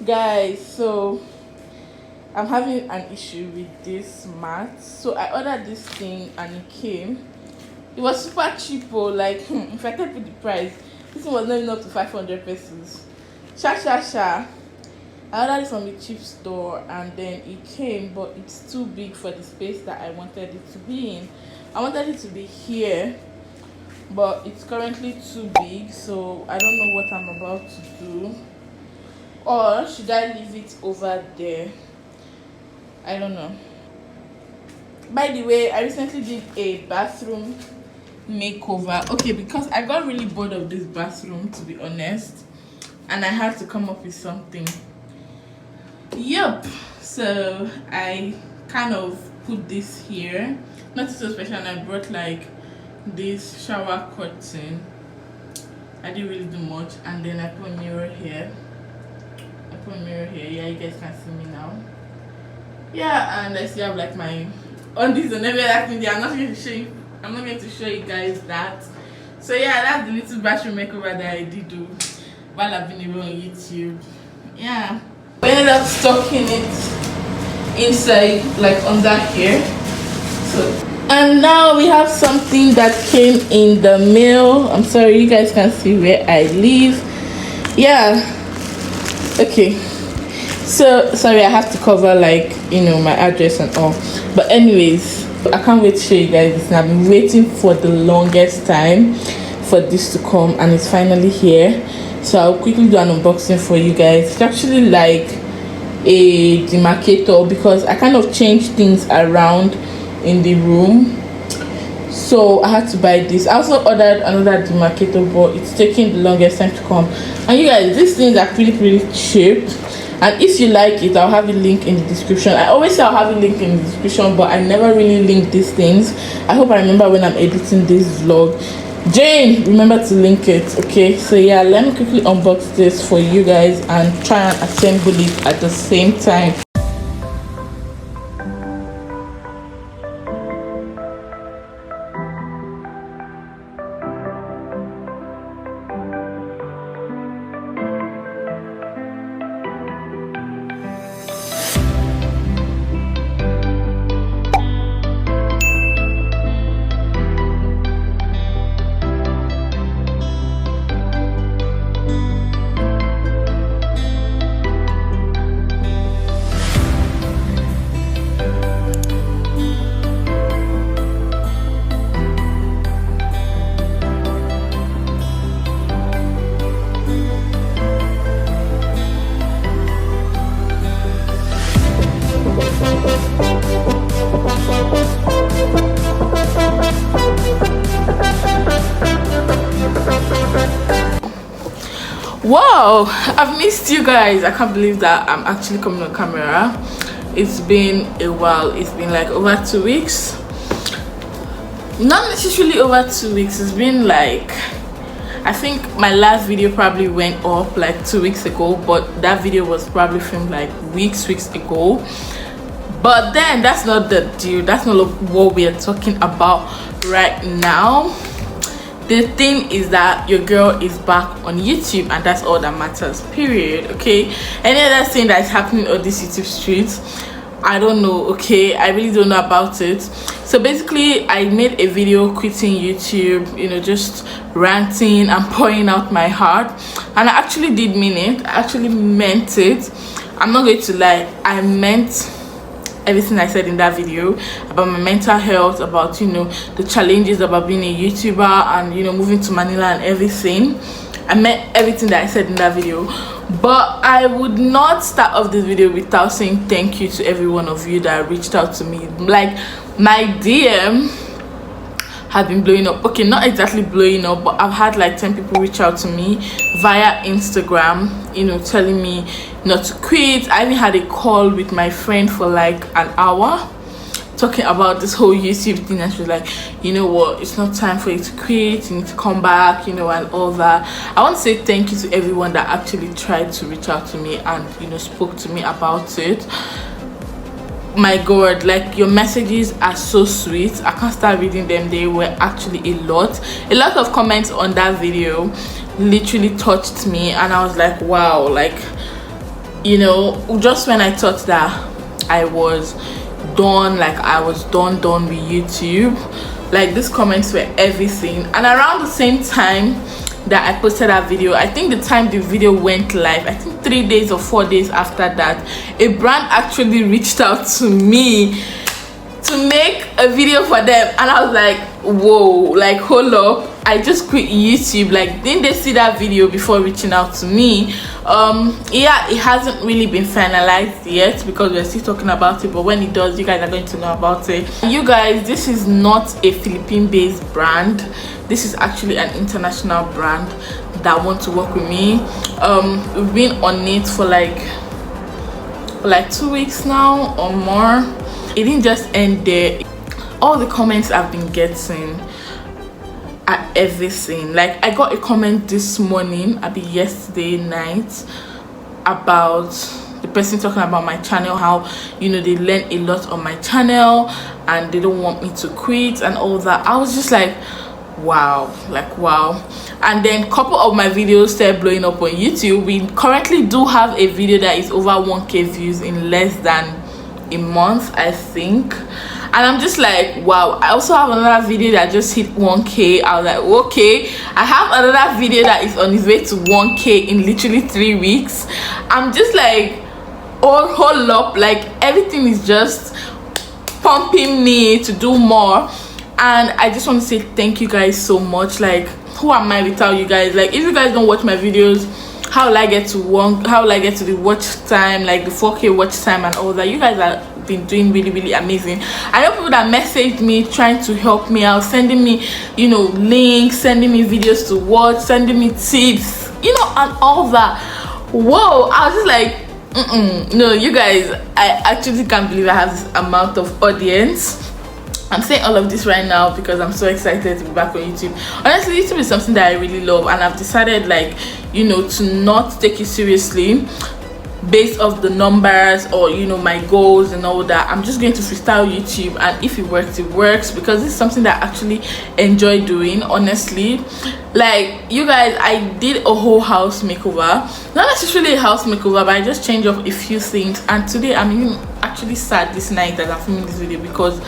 Guys, so I'm having an issue with this mat. So I ordered this thing and it came. It was super cheap, like if I can put the price, this one was not even up to 500 pesos. Sha. I ordered it from a cheap store and then it came, but it's too big for the space that I wanted it to be in. I wanted it to be here, but it's currently too big, so I don't know what I'm about to do. Or should I leave it over there? I don't know. By the way, I recently did a bathroom makeover. Okay, because I got really bored of this bathroom, to be honest, and I had to come up with something. Yep, so I kind of put this here, not so special, and I brought like this shower curtain. I didn't really do much, and then I put a mirror here. Yeah, you guys can see me now. Yeah, and I still have like my undies and every other thing there. I'm not going to show you guys that. So yeah, that's the little bathroom makeover that I did do while I've been on YouTube. Yeah, we ended up stocking it inside, like under here. So, and now we have something that came in the mail. I'm sorry, you guys can see where I live. Yeah. Okay, so sorry, I have to cover like my address and all, but anyways, I can't wait to show you guys this. And I've been waiting for the longest time for this to come, and it's finally here. So I'll quickly do an unboxing for you guys. It's actually like a demarcator because I kind of changed things around in the room, so I had to buy this. I also ordered another demarcator, but it's taking the longest time to come. And you guys, these things are pretty cheap, and if you like it, I'll have a link in the description. I always say I'll have a link in the description, but I never really link these things. I hope I remember when I'm editing this vlog. Jane, remember to link it. Okay, so yeah, let me quickly unbox this for you guys and try and assemble it at the same time. Wow, I've missed you guys. I can't believe that I'm actually coming on camera. It's been a while. It's been like over 2 weeks. Not necessarily over 2 weeks. It's been like, I think my last video probably went up like 2 weeks ago, but that video was probably filmed like weeks ago. But then that's not the deal. That's not what we are talking about right now. The thing is that your girl is back on YouTube, and that's all that matters, period. Okay, any other thing that's happening on this YouTube streets, I don't know. Okay, I really don't know about it. So basically, I made a video quitting YouTube, just ranting and pouring out my heart, and I actually did mean it. I actually meant it. I'm not going to lie, I meant everything I said in that video about my mental health, about the challenges about being a YouTuber and moving to Manila and everything. I meant everything that I said in that video, but I would not start off this video without saying thank you to every one of you that reached out to me. Like, my DM have been blowing up. Okay, not exactly blowing up, but I've had like 10 people reach out to me via Instagram, telling me not to quit. I even had a call with my friend for like an hour talking about this whole YouTube thing, and she was like, you know what, it's not time for you to quit, you need to come back, and all that. I want to say thank you to everyone that actually tried to reach out to me and spoke to me about it. My god, like, your messages are so sweet. I can't start reading them. They were actually a lot of comments on that video literally touched me, and I was like, wow, like, you know, just when I thought that I was done, like I was done with YouTube, like these comments were everything. And around the same time that I posted that video, I think the time the video went live, I think 3 days or 4 days after that, a brand actually reached out to me to make a video for them. And I was like, whoa, like hold up, I just quit YouTube. Like, didn't they see that video before reaching out to me? Yeah, it hasn't really been finalized yet because we're still talking about it, but when it does, you guys are going to know about it. You guys, this is not a Philippine based brand. This is actually an international brand that want to work with me. We've been on it for like 2 weeks now or more. It didn't just end there. All the comments I've been getting are everything. Like, I got a comment this morning, yesterday night, about the person talking about my channel, how, you know, they learn a lot on my channel and they don't want me to quit and all that. I was just like, wow, like wow. And then a couple of my videos started blowing up on YouTube. We currently do have a video that is over 1K views in less than a month, I think. And I'm just like, wow. I also have another video that just hit 1K. I was like, okay, I have another video that is on its way to 1K in literally 3 weeks. I'm just like, oh, hold up, like everything is just pumping me to do more. And I just want to say thank you guys so much. Like, who am I without you guys? Like, if you guys don't watch my videos, how will I get to the watch time, like the 4K watch time and all that? You guys have been doing really amazing. I know people that messaged me trying to help me out, sending me, you know, links, sending me videos to watch, sending me tips, you know, and all that. Whoa, I was just like, no, you guys, I actually can't believe I have this amount of audience. I'm saying all of this right now because I'm so excited to be back on YouTube. Honestly, YouTube is something that I really love, and I've decided, like, you know, to not take it seriously based off the numbers or, you know, my goals and all that. I'm just going to freestyle YouTube, and if it works, it works, because it's something that I actually enjoy doing, honestly. Like, you guys, I did a whole house makeover, not necessarily a house makeover, but I just changed up a few things. And today I'm even actually sad this night that I'm filming this video because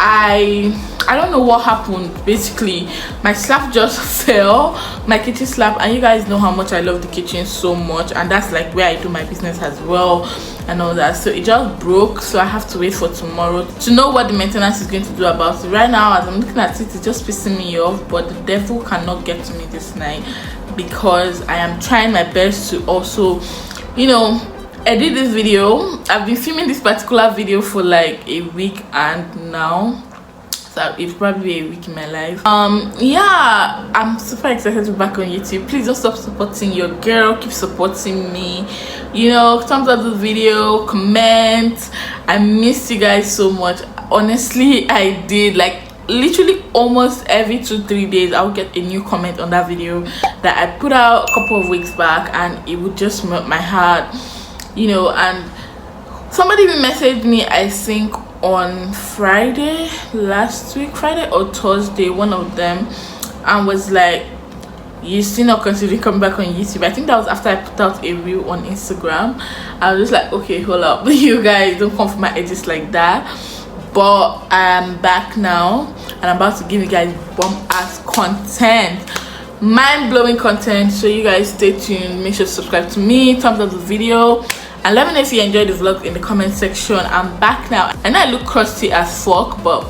I don't know what happened. Basically, my slab just fell, my kitchen slab, and you guys know how much I love the kitchen so much, and that's like where I do my business as well and all that. So it just broke, so I have to wait for tomorrow to know what the maintenance is going to do about it. Right now, as I'm looking at it, it's just pissing me off, but the devil cannot get to me this night because I am trying my best to also, you know, edit this video. I've been filming this particular video for like a week, and now so it's probably a week in my life. Yeah, I'm super excited to be back on YouTube. Please don't stop supporting your girl, keep supporting me, you know, thumbs up the video, comment. I missed you guys so much, honestly. I did. Like, literally almost every 2-3 days I'll get a new comment on that video that I put out a couple of weeks back, and it would just melt my heart, you know. And somebody messaged me, I think on Friday last week, Friday or Thursday, one of them, and was like, you still not considering coming back on YouTube? I think that was after I put out a reel on Instagram. I was just like, okay, hold up, you guys don't come for my edits like that. But I'm back now, and I'm about to give you guys bomb ass content, mind-blowing content. So you guys stay tuned, make sure to subscribe to me, thumbs up the video, and let me know if you enjoyed the vlog in the comment section. I'm back now, and I look crusty as fuck, but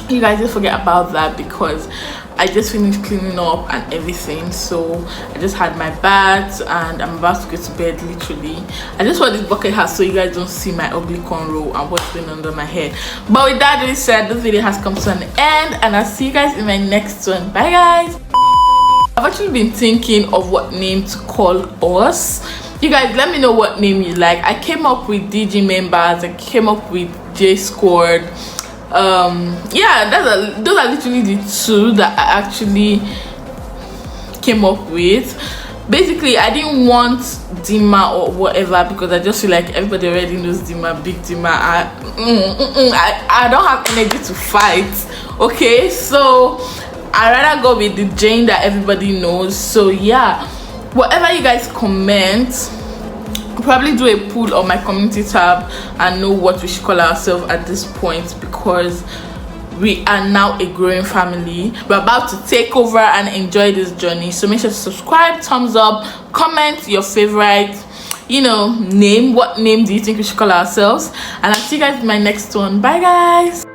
you guys don't forget about that because I just finished cleaning up and everything. So I just had my bath and I'm about to go to bed. Literally, I just wore this bucket hat so you guys don't see my ugly cornrow and what's going under my hair. But with that being said, this video has come to an end, and I'll see you guys in my next one. Bye guys. I've actually been thinking of what name to call us. You guys, let me know what name you like. I came up with DG members, I came up with J Squad. Yeah, those are literally the two that I actually came up with. Basically, I didn't want Dima or whatever because I just feel like everybody already knows Dima, big Dima. I don't have energy to fight, okay? So I'd rather go with the Jane that everybody knows. So yeah, whatever you guys comment probably do a poll on my community tab and know what we should call ourselves at this point, because we are now a growing family. We're about to take over and enjoy this journey. So make sure to subscribe, thumbs up, comment your favorite, name. What name do you think we should call ourselves? And I'll see you guys in my next one. Bye guys.